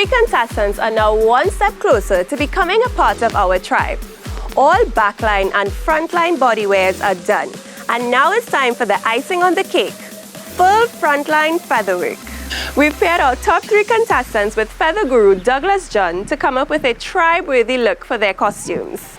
contestants are now one step closer to becoming a part of our tribe. All backline and frontline body wears are done. And now it's time for the icing on the cake. Full frontline featherwork. We've paired our top 3 contestants with feather guru Douglas John to come up with a tribe-worthy look for their costumes.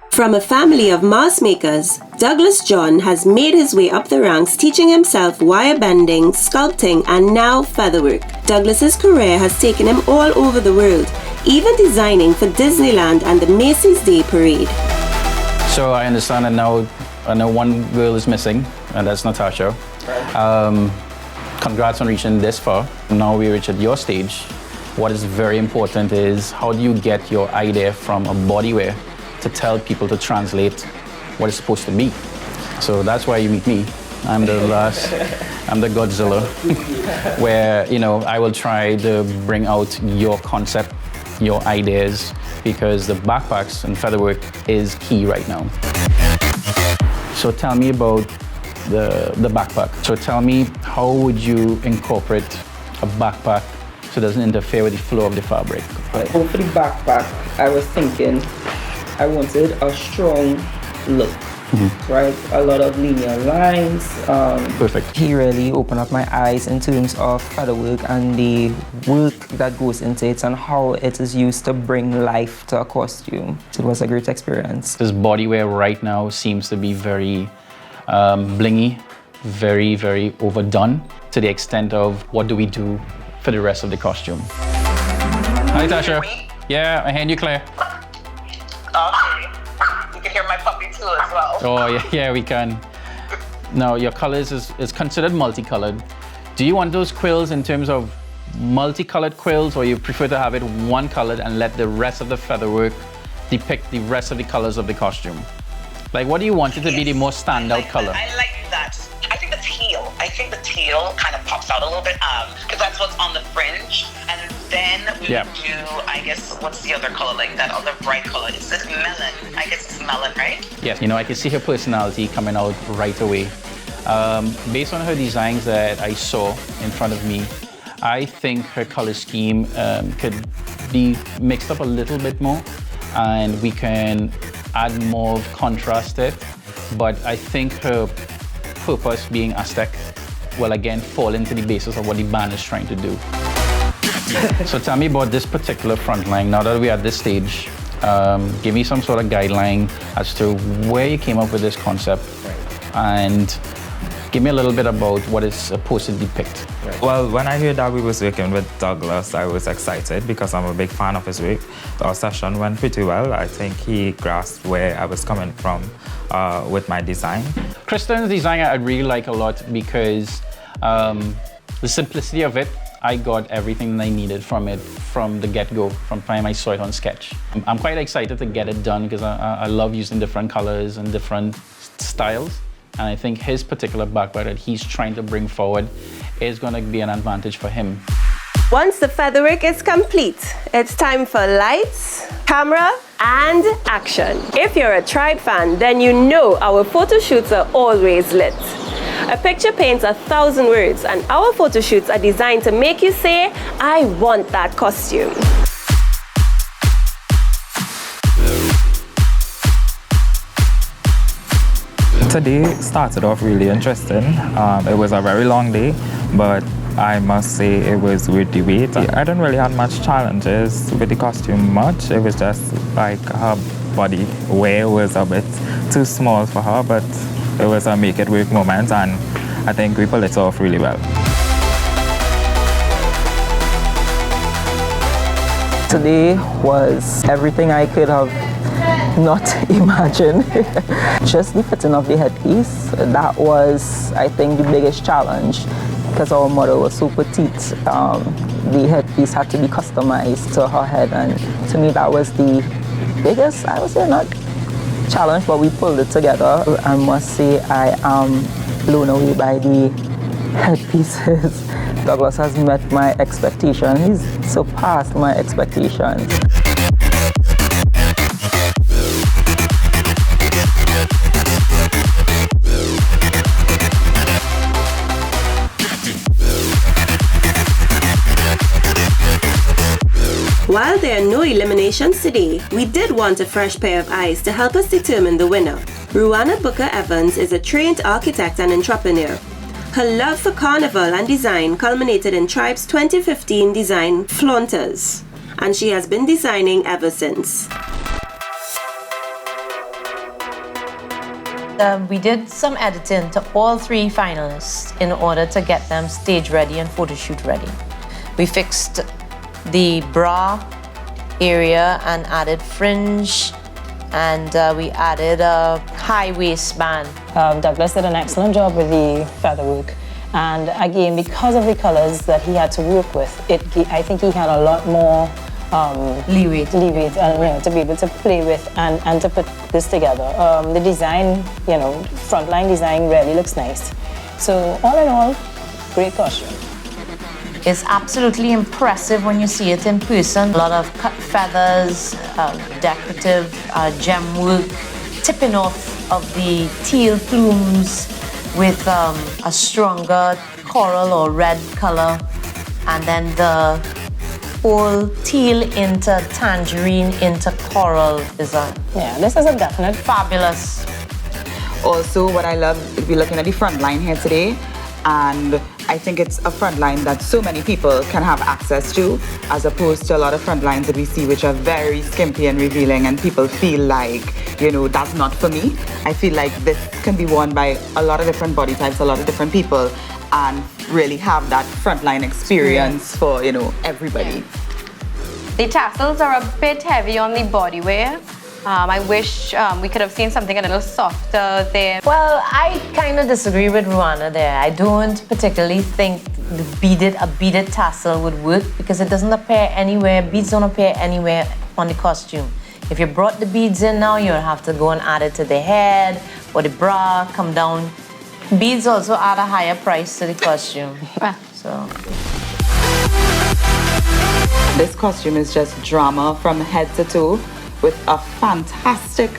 From a family of mask makers, Douglas John has made his way up the ranks, teaching himself wire bending, sculpting, and now featherwork. Douglas's career has taken him all over the world, even designing for Disneyland and the Macy's Day Parade. So I understand that now I know one girl is missing, and that's Natasha. Congrats on reaching this far. Now we reach at your stage. What is very important is how do you get your idea from a bodywear to tell people to translate what it's supposed to be. So that's why you meet me. I'm the Godzilla, where, I will try to bring out your concept, your ideas, because the backpacks and featherwork is key right now. So tell me about the backpack. So tell me, how would you incorporate a backpack so it doesn't interfere with the flow of the fabric? For the backpack, I was thinking I wanted a strong look, right? A lot of linear lines. Perfect. He really opened up my eyes in terms of featherwork and the work that goes into it and how it is used to bring life to a costume. It was a great experience. This bodywear right now seems to be very blingy, very, very overdone, to the extent of what do we do for the rest of the costume. Hi, Tasha. Yeah, I hear you, Claire. Okay. You can hear my puppy too as well. Oh, yeah, we can. Now, your colors is considered multicolored. Do you want those quills in terms of multicolored quills, or you prefer to have it one colored and let the rest of the featherwork depict the rest of the colors of the costume? Like, what do you want it to be the most standout color? I like that. I think the teal. I think the teal kind of pops out a little bit because that's what's on the fringe. And then we would do, I guess, what's the other color? Like that other bright color. Is it melon? I guess it's melon, right? Yes, I can see her personality coming out right away. Based on her designs that I saw in front of me, I think her color scheme could be mixed up a little bit more, and we can add more of contrast to it. But I think her purpose being Aztec will again fall into the basis of what the band is trying to do. So tell me about this particular frontline. Now that we're at this stage, give me some sort of guideline as to where you came up with this concept, and give me a little bit about what it's supposed to depict. Well, when I heard that we was working with Douglas, I was excited because I'm a big fan of his work. Our session went pretty well. I think he grasped where I was coming from with my design. Kristen's design I really like a lot because the simplicity of it, I got everything that I needed from it from the get-go, from the time I saw it on sketch. I'm quite excited to get it done because I love using different colors and different styles. And I think his particular backpack that he's trying to bring forward is going to be an advantage for him. Once the featherwork is complete, it's time for lights, camera, and action. If you're a tribe fan, then you know our photo shoots are always lit. A picture paints 1,000 words, and our photo shoots are designed to make you say, I want that costume. Today started off really interesting. It was a very long day, but I must say it was worth the wait. I didn't really have much challenges with the costume much. It was just like her body wear was a bit too small for her, but it was a make it work moment, and I think we pulled it off really well. Today was everything I could have not imagined. Just the fitting of the headpiece, that was, I think, the biggest challenge because our model was so petite. The headpiece had to be customized to her head, and to me that was the biggest, I would say, not challenge, but we pulled it together. I must say I am blown away by the headpieces. Douglas has met my expectations. He's surpassed my expectations. there are no eliminations today, we did want a fresh pair of eyes to help us determine the winner. Ruana Booker Evans is a trained architect and entrepreneur. Her love for Carnival and design culminated in Tribe's 2015 design Flaunters, and she has been designing ever since. We did some editing to all 3 finalists in order to get them stage ready and photo shoot ready. We fixed the bra area and added fringe, and we added a high waistband. Douglas did an excellent job with the feather work, and again, because of the colors that he had to work with, I think he had a lot more leeway to be able to play with and to put this together. The design, frontline design really looks nice. So all in all, great costume. It's absolutely impressive when you see it in person. A lot of cut feathers, decorative gem work, tipping off of the teal plumes with a stronger coral or red color, and then the whole teal into tangerine into coral is this is a definite fabulous. Also, what I love, we're looking at the front line here today, and I think it's a front line that so many people can have access to, as opposed to a lot of front lines that we see which are very skimpy and revealing, and people feel like, that's not for me. I feel like this can be worn by a lot of different body types, a lot of different people, and really have that frontline experience for, everybody. The tassels are a bit heavy on the body wear. I wish we could have seen something a little softer there. Well, I kind of disagree with Ruana there. I don't particularly think a beaded tassel would work because it doesn't appear anywhere. Beads don't appear anywhere on the costume. If you brought the beads in now, you'll have to go and add it to the head or the bra, come down. Beads also add a higher price to the costume. So this costume is just drama from head to toe, with a fantastic,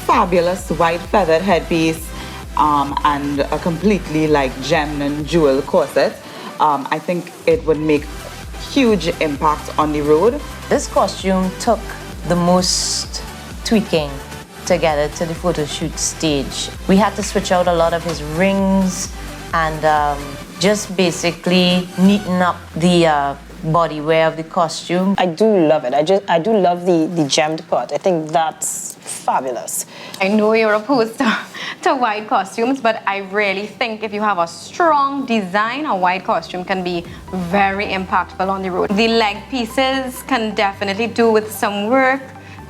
fabulous white feathered headpiece and a completely gem and jewel corset. I think it would make huge impact on the road. This costume took the most tweaking to get it to the photo shoot stage. We had to switch out a lot of his rings and just basically neaten up the body wear of the costume. I do love it. I do love the gemmed part. I think that's fabulous. I know you're opposed to white costumes, but I really think if you have a strong design, a white costume can be very impactful on the road. The leg pieces can definitely do with some work.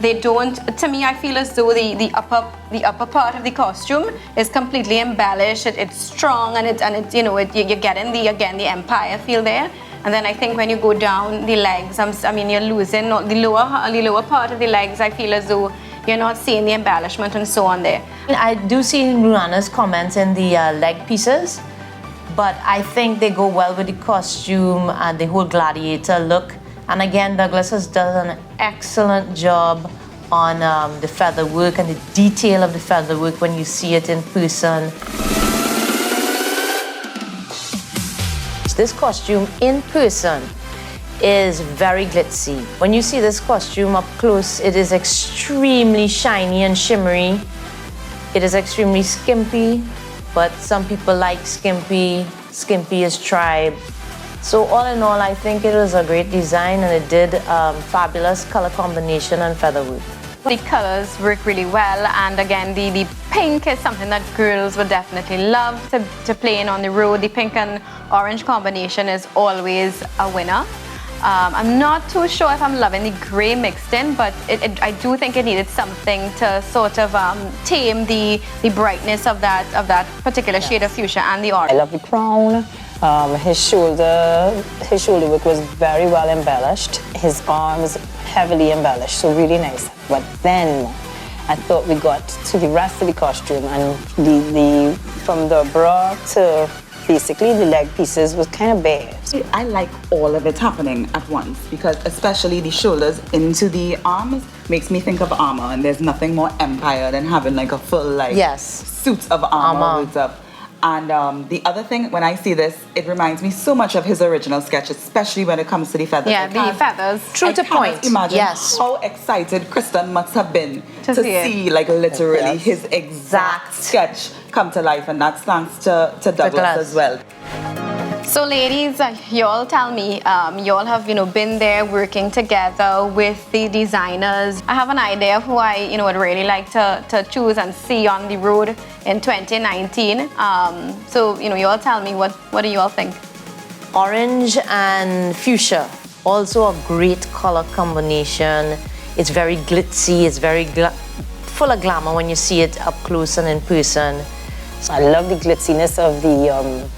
They don't, to me, I feel as though the upper part of the costume is completely embellished. It's strong and you're getting the empire feel there. And then I think when you go down the legs, you're losing the lower part of the legs. I feel as though you're not seeing the embellishment and so on there. I do see Ruana's comments in the leg pieces, but I think they go well with the costume and the whole gladiator look. And again, Douglas has done an excellent job on the feather work and the detail of the feather work when you see it in person. This costume in person is very glitzy. When you see this costume up close, it is extremely shiny and shimmery. It is extremely skimpy, but some people like skimpy. Skimpy is Tribe. So all in all, I think it was a great design and it did fabulous color combination and feather work. The colors work really well, and again, the pink is something that girls would definitely love to play in on the road. The pink and orange combination is always a winner. I'm not too sure if I'm loving the gray mixed in, but I do think it needed something to sort of tame the brightness of that particular shade of fuchsia and the orange. I love the crown. His shoulder work was very well embellished. His arms heavily embellished, so really nice. But then I thought we got to the rest of the costume, and the from the bra to basically the leg pieces was kind of bare. I like all of it happening at once, because especially the shoulders into the arms makes me think of armor, and there's nothing more empire than having a full suit of armor with up. And the other thing, when I see this, it reminds me so much of his original sketch, especially when it comes to the feathers. Yeah, the feathers. True to point. Imagine Yes. how excited Kristen must have been To see it. see like literally his exact sketch come to life, and that's thanks to Douglas as well. So ladies, y'all tell me, y'all have, been there working together with the designers. I have an idea of who I, would really like to choose and see on the road in 2019. So, y'all tell me, what do you all think? Orange and fuchsia, also a great color combination. It's very glitzy, it's very full of glamour when you see it up close and in person. So I love the glitziness of the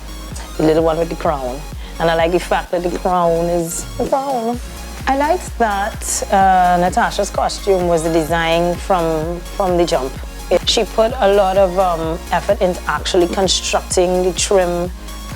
little one with the crown. And I like the fact that the crown is a crown. I liked that Natasha's costume was the design from the jump. She put a lot of effort into actually constructing the trim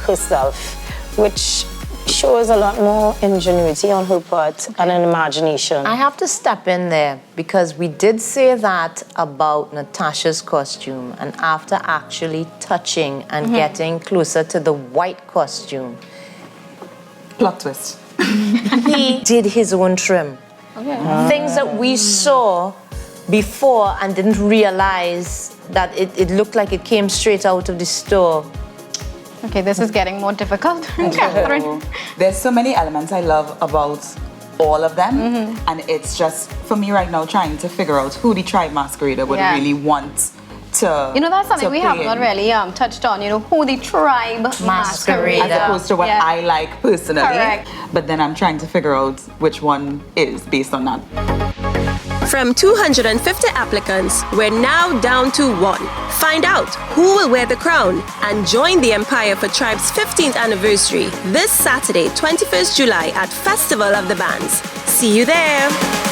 herself, which shows a lot more ingenuity on her part and an imagination. I have to step in there because we did say that about Natasha's costume, and after actually touching and getting closer to the white costume, Plot twist. he did his own trim. Things that we saw before and didn't realize that it looked like it came straight out of the store. Okay, this is getting more difficult. Catherine. There's so many elements I love about all of them, and it's just for me right now trying to figure out who the tribe masquerader would really want to. That's something to we play have not in, really touched on. Who the tribe masquerader. as opposed to what I like personally. Correct. But then I'm trying to figure out which one is based on that. From 250 applicants, we're now down to 1. Find out who will wear the crown and join the Empire for Tribe's 15th anniversary this Saturday, 21st July at Festival of the Bands. See you there!